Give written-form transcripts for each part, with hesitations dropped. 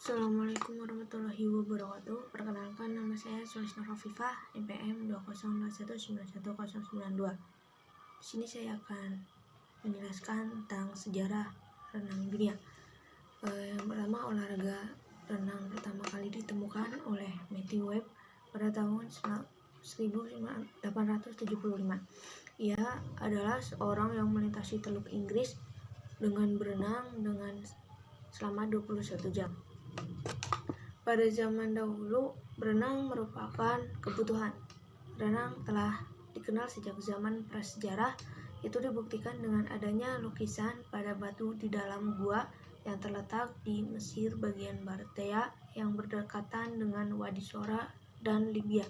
Assalamualaikum warahmatullahi wabarakatuh. Perkenalkan, nama saya Sulisna Rafifah, NPM 202191092. Di sini saya akan menjelaskan tentang sejarah renang dunia. Yang pertama, olahraga renang pertama kali ditemukan oleh Matthew Webb pada tahun 1875. Ia adalah seorang yang melintasi Teluk Inggris dengan berenang selama 21 jam. Pada zaman dahulu, berenang merupakan kebutuhan. Renang telah dikenal sejak zaman prasejarah. Itu dibuktikan dengan adanya lukisan pada batu di dalam gua yang terletak di Mesir bagian barat daya yang berdekatan dengan Wadi Shora dan Libya.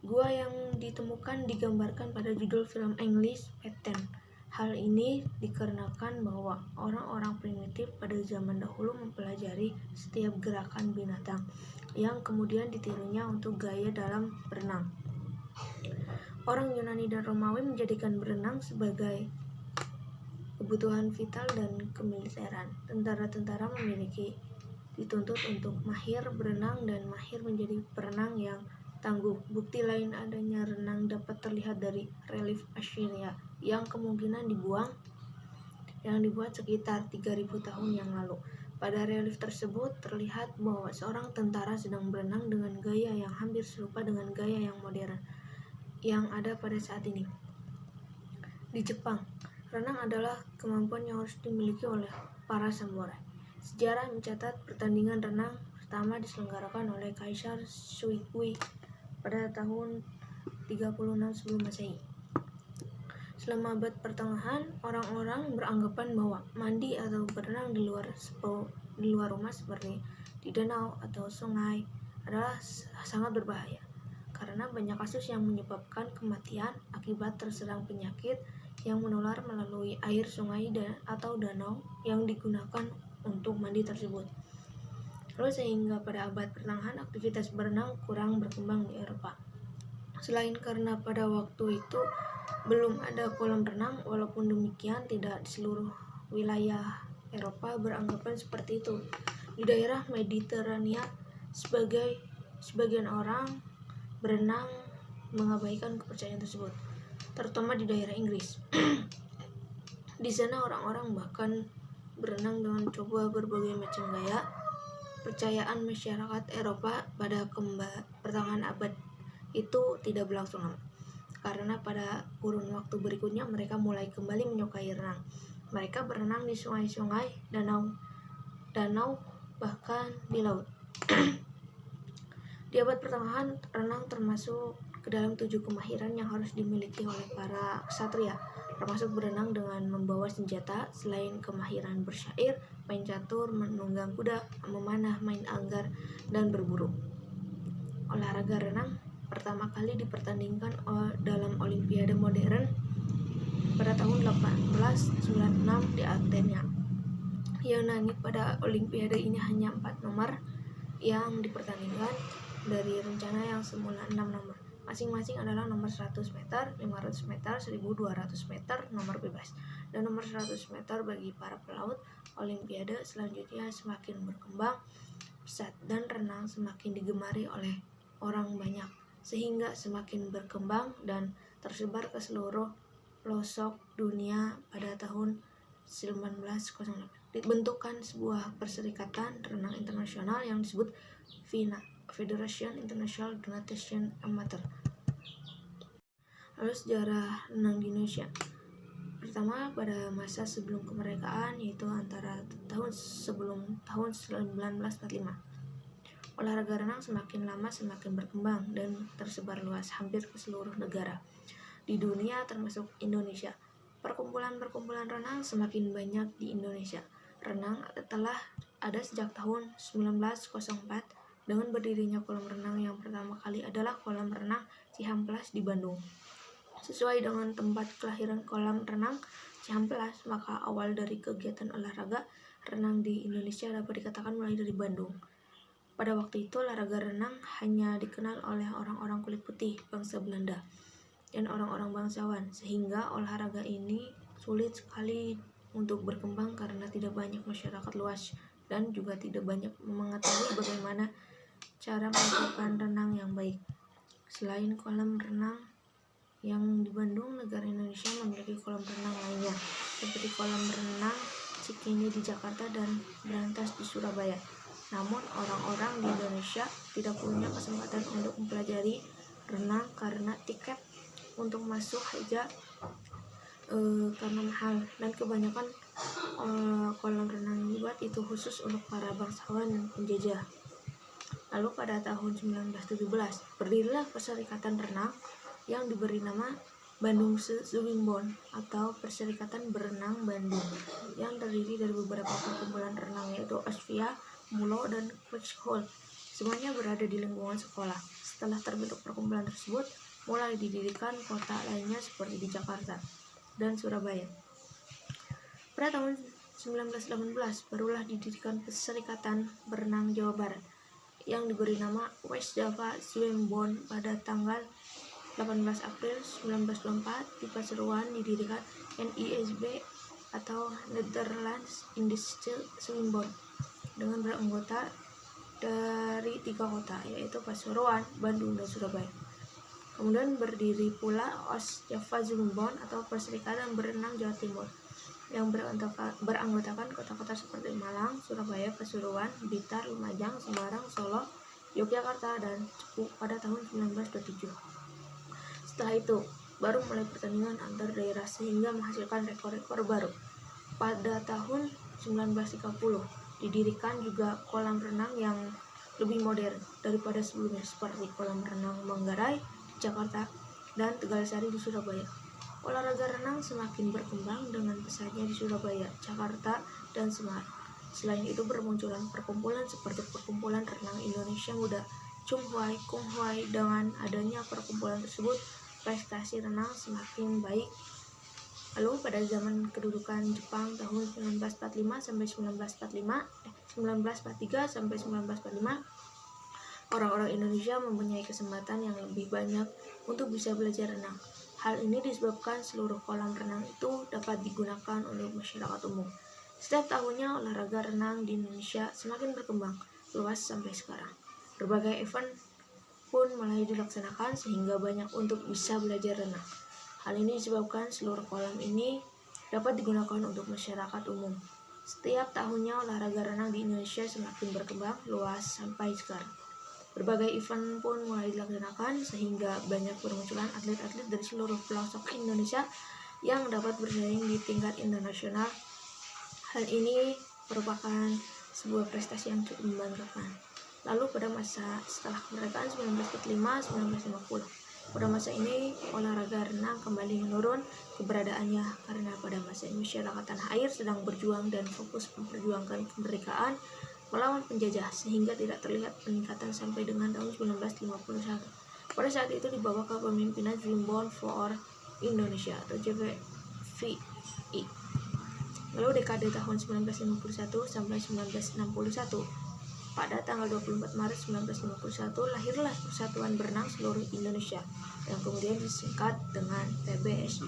Gua yang ditemukan digambarkan pada judul film English Pattern. Hal ini dikarenakan bahwa orang-orang primitif pada zaman dahulu mempelajari setiap gerakan binatang yang kemudian ditirunya untuk gaya dalam berenang. Orang Yunani dan Romawi menjadikan berenang sebagai kebutuhan vital dan kemiliteran. Tentara-tentara dituntut untuk mahir berenang dan mahir menjadi perenang yang tangguh. Bukti lain adanya renang dapat terlihat dari relief Assyria yang kemungkinan dibuat sekitar 3000 tahun yang lalu. Pada relief tersebut terlihat bahwa seorang tentara sedang berenang dengan gaya yang hampir serupa dengan gaya yang modern yang ada pada saat ini. Di Jepang, renang adalah kemampuan yang harus dimiliki oleh para samurai. Sejarah mencatat pertandingan renang pertama diselenggarakan oleh Kaisar Shuikui pada tahun 36 sebelum Masehi. Selama abad pertengahan, orang-orang beranggapan bahwa mandi atau berenang di luar rumah seperti di danau atau sungai adalah sangat berbahaya karena banyak kasus yang menyebabkan kematian akibat terserang penyakit yang menular melalui air sungai atau danau yang digunakan untuk mandi tersebut. Lalu sehingga pada abad pertengahan aktivitas berenang kurang berkembang di Eropa. Selain karena pada waktu itu belum ada kolam renang, walaupun demikian tidak di seluruh wilayah Eropa beranggapan seperti itu. Di daerah Mediterania, sebagian orang berenang mengabaikan kepercayaan tersebut, terutama di daerah Inggris. Di sana orang-orang bahkan berenang dengan coba berbagai macam gaya. Percayaan masyarakat Eropa pada pertengahan abad itu tidak berlangsung lama, karena pada kurun waktu berikutnya mereka mulai kembali menyukai renang. Mereka berenang di sungai-sungai, danau, bahkan di laut. Di abad pertengahan, renang termasuk ke dalam 7 kemahiran yang harus dimiliki oleh para ksatria, termasuk berenang dengan membawa senjata. Selain kemahiran bersyair, main catur, menunggang kuda, memanah, main anggar, dan berburu. Olahraga renang pertama kali dipertandingkan dalam Olimpiade modern pada tahun 1896 di Athena. Yunani. Pada Olimpiade ini hanya 4 nomor yang dipertandingkan dari rencana yang semula 6 nomor. Masing-masing adalah nomor 100 meter, 500 meter, 1200 meter nomor bebas, dan nomor 100 meter bagi para pelaut. Olimpiade selanjutnya semakin berkembang pesat dan renang semakin digemari oleh orang banyak, sehingga semakin berkembang dan tersebar ke seluruh pelosok dunia. Pada tahun 1908 dibentukkan sebuah perserikatan renang internasional yang disebut FINA, Federation International de Natation Amateur. Lalu sejarah renang di Indonesia. Pertama, pada masa sebelum kemerdekaan, yaitu antara sebelum tahun 1945. Olahraga renang semakin lama semakin berkembang dan tersebar luas hampir ke seluruh negara di dunia termasuk Indonesia. Perkumpulan-perkumpulan renang semakin banyak di Indonesia. Renang telah ada sejak tahun 1904 dengan berdirinya kolam renang yang pertama kali adalah kolam renang Cihampelas di Bandung. Sesuai dengan tempat kelahiran kolam renang Cihampelas, maka awal dari kegiatan olahraga renang di Indonesia dapat dikatakan mulai dari Bandung. Pada waktu itu, olahraga renang hanya dikenal oleh orang-orang kulit putih bangsa Belanda dan orang-orang bangsawan, sehingga olahraga ini sulit sekali untuk berkembang karena tidak banyak masyarakat luas dan juga tidak banyak mengetahui bagaimana cara melakukan renang yang baik. Selain kolam renang yang di Bandung, negara Indonesia memiliki kolam renang lainnya, seperti kolam renang Cikini di Jakarta dan Brantas di Surabaya. Namun, orang-orang di Indonesia tidak punya kesempatan untuk mempelajari renang karena tiket untuk masuk aja karena mahal, dan kebanyakan kolam renang yang dibuat itu khusus untuk para bangsawan dan penjajah. Lalu pada tahun 1917 berdirilah Perserikatan Renang yang diberi nama Bandung Swimbond atau Perserikatan Berenang Bandung, yang terdiri dari beberapa perkumpulan renang yaitu Osvia, Mulo, dan Quecksilver. Semuanya berada di lingkungan sekolah. Setelah terbentuk perkumpulan tersebut, mulai didirikan kota lainnya seperti di Jakarta dan Surabaya. Pada tahun 1918 barulah didirikan Perserikatan Berenang Jawa Barat yang diberi nama West Java Swimbond pada tanggal 18 April 1924 di Pasuruan didirikan NISB atau Netherlands Indische Swimbond dengan beranggota dari 3 kota yaitu Pasuruan, Bandung, dan Surabaya. Kemudian berdiri pula Oost Java Swimbond atau Perserikatan Berenang Jawa Timur yang beranggotakan kota-kota seperti Malang, Surabaya, Pasuruan, Blitar, Lumajang, Semarang, Solo, Yogyakarta, dan Cepu pada tahun 1927. Setelah itu, baru mulai pertandingan antar daerah sehingga menghasilkan rekor-rekor baru. Pada tahun 1930, didirikan juga kolam renang yang lebih modern daripada sebelumnya seperti kolam renang Manggarai di Jakarta dan Tegalsari di Surabaya. Olahraga renang semakin berkembang dengan pesatnya di Surabaya, Jakarta, dan Semarang. Selain itu bermunculan perkumpulan seperti Perkumpulan Renang Indonesia Muda, Chunghuai, Kunghuai. Dengan adanya perkumpulan tersebut, prestasi renang semakin baik. Lalu pada zaman kedudukan Jepang tahun 1943 sampai 1945, orang-orang Indonesia mempunyai kesempatan yang lebih banyak untuk bisa belajar renang. Hal ini disebabkan seluruh kolam renang itu dapat digunakan untuk masyarakat umum. Setiap tahunnya olahraga renang di Indonesia semakin berkembang luas sampai sekarang. Berbagai event pun mulai dilaksanakan sehingga banyak untuk bisa belajar renang. Hal ini disebabkan seluruh kolam ini dapat digunakan untuk masyarakat umum. Setiap tahunnya olahraga renang di Indonesia semakin berkembang luas sampai sekarang. Berbagai event pun mulai dilaksanakan sehingga banyak bermunculan atlet-atlet dari seluruh pelosok Indonesia yang dapat bersaing di tingkat internasional. Hal ini merupakan sebuah prestasi yang cukup membanggakan. Lalu pada masa setelah kemerdekaan 1945-1950, pada masa ini olahraga renang kembali menurun keberadaannya karena pada masa ini masyarakat tanah air sedang berjuang dan fokus memperjuangkan kemerdekaan melawan penjajah sehingga tidak terlihat peningkatan sampai dengan tahun 1951. Pada saat itu di bawah kepemimpinan Swimbond for Indonesia atau JVI. Lalu dekade tahun 1951 sampai 1961. Pada tanggal 24 Maret 1951 lahirlah Persatuan Berenang Seluruh Indonesia yang kemudian disingkat dengan PBSI.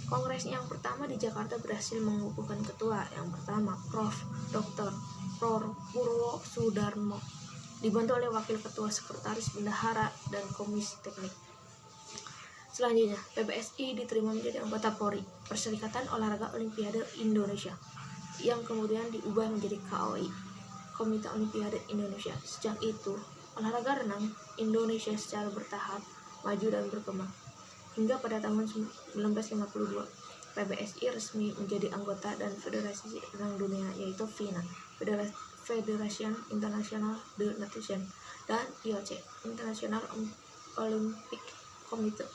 Kongres yang pertama di Jakarta berhasil mengukuhkan ketua yang pertama Prof. Dr. Purwo Sudarmo, dibantu oleh wakil ketua, sekretaris bendahara, dan komisi teknik. Selanjutnya, PBSI diterima menjadi anggota PORI, Perserikatan Olahraga Olimpiade Indonesia, yang kemudian diubah menjadi KOI, Komite Olimpiade Indonesia. Sejak itu, olahraga renang Indonesia secara bertahap maju dan berkembang. Hingga pada tahun 1952, PBSI resmi menjadi anggota dan Federasi Renang Dunia yaitu FINA, Federation International de Natation, dan IOC, International Olympic Committee.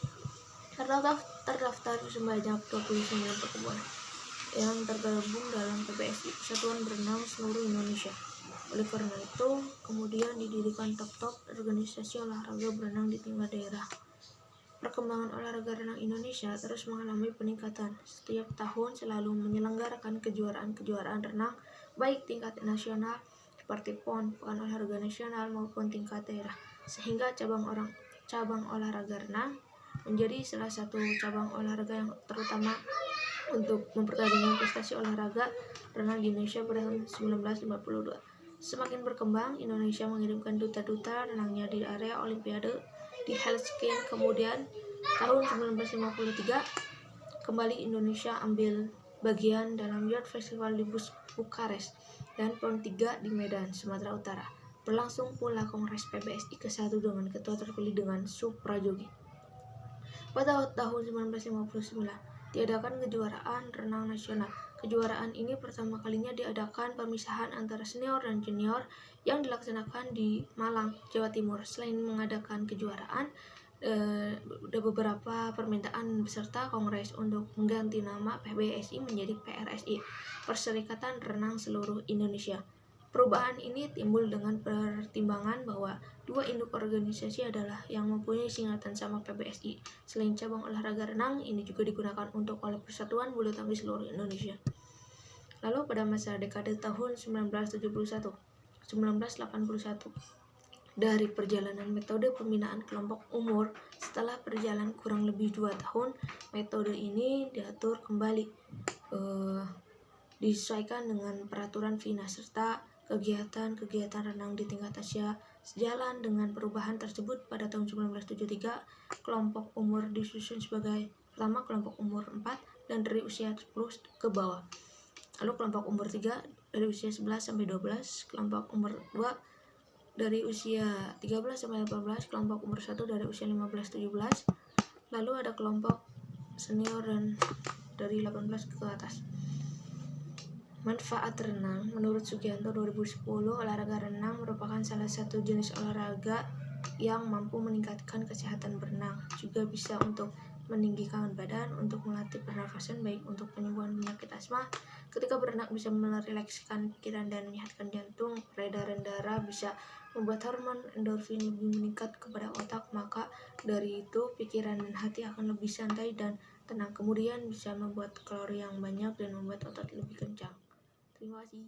Terdaftar sebanyak 29 perkumpulan yang tergabung dalam PBSI, Persatuan Berenang Seluruh Indonesia. Oleh karena itu, kemudian didirikan top-top organisasi olahraga berenang di tingkat daerah. Perkembangan olahraga renang Indonesia terus mengalami peningkatan. Setiap tahun selalu menyelenggarakan kejuaraan-kejuaraan renang baik tingkat nasional seperti PON, Pekan Olahraga Nasional, maupun tingkat daerah, sehingga cabang olahraga renang menjadi salah satu cabang olahraga yang terutama untuk mempertandingkan prestasi olahraga renang di Indonesia pada tahun 1952. Semakin berkembang, Indonesia mengirimkan duta-duta renangnya di area Olimpiade di Helsinki. Kemudian tahun 1953 kembali Indonesia ambil bagian dalam Youth Festival di Bukares dan PON 3 di Medan, Sumatera Utara. Berlangsung pula Kongres PBSI ke-1 dengan ketua terpilih dengan Suprajogi. Pada tahun 1959 diadakan kejuaraan renang nasional. Kejuaraan ini pertama kalinya diadakan pemisahan antara senior dan junior yang dilaksanakan di Malang, Jawa Timur. Selain mengadakan kejuaraan, ada beberapa permintaan peserta kongres untuk mengganti nama PBSI menjadi PRSI, Perserikatan Renang Seluruh Indonesia. Perubahan ini timbul dengan pertimbangan bahwa dua induk organisasi adalah yang mempunyai singkatan sama PBSI. Selain cabang olahraga renang, ini juga digunakan untuk oleh Persatuan Bulu Tangkis Seluruh Indonesia. Lalu pada masa dekade tahun 1981 dari perjalanan metode pembinaan kelompok umur, setelah berjalan kurang lebih 2 tahun, metode ini diatur kembali, disesuaikan dengan peraturan FINA serta kegiatan-kegiatan renang di tingkat Asia. Sejalan dengan perubahan tersebut, pada tahun 1973 kelompok umur disusun sebagai pertama kelompok umur 4 dan dari usia 10 ke bawah, lalu kelompok umur 3 dari usia 11 sampai 12, kelompok umur 2 dari usia 13 sampai 18, kelompok umur 1 dari usia 15-17, lalu ada kelompok senior dan dari 18 ke atas. Manfaat renang. Menurut Sugianto 2010, olahraga renang merupakan salah satu jenis olahraga yang mampu meningkatkan kesehatan berenang. Juga bisa untuk meninggikan badan, untuk melatih pernafasan, baik untuk penyembuhan penyakit asma. Ketika berenang bisa merilekskan pikiran dan menyehatkan jantung, peredaran darah, bisa membuat hormon endorfin lebih meningkat kepada otak, maka dari itu pikiran dan hati akan lebih santai dan tenang. Kemudian bisa membuat kalori yang banyak dan membuat otot lebih kencang. Terima kasih.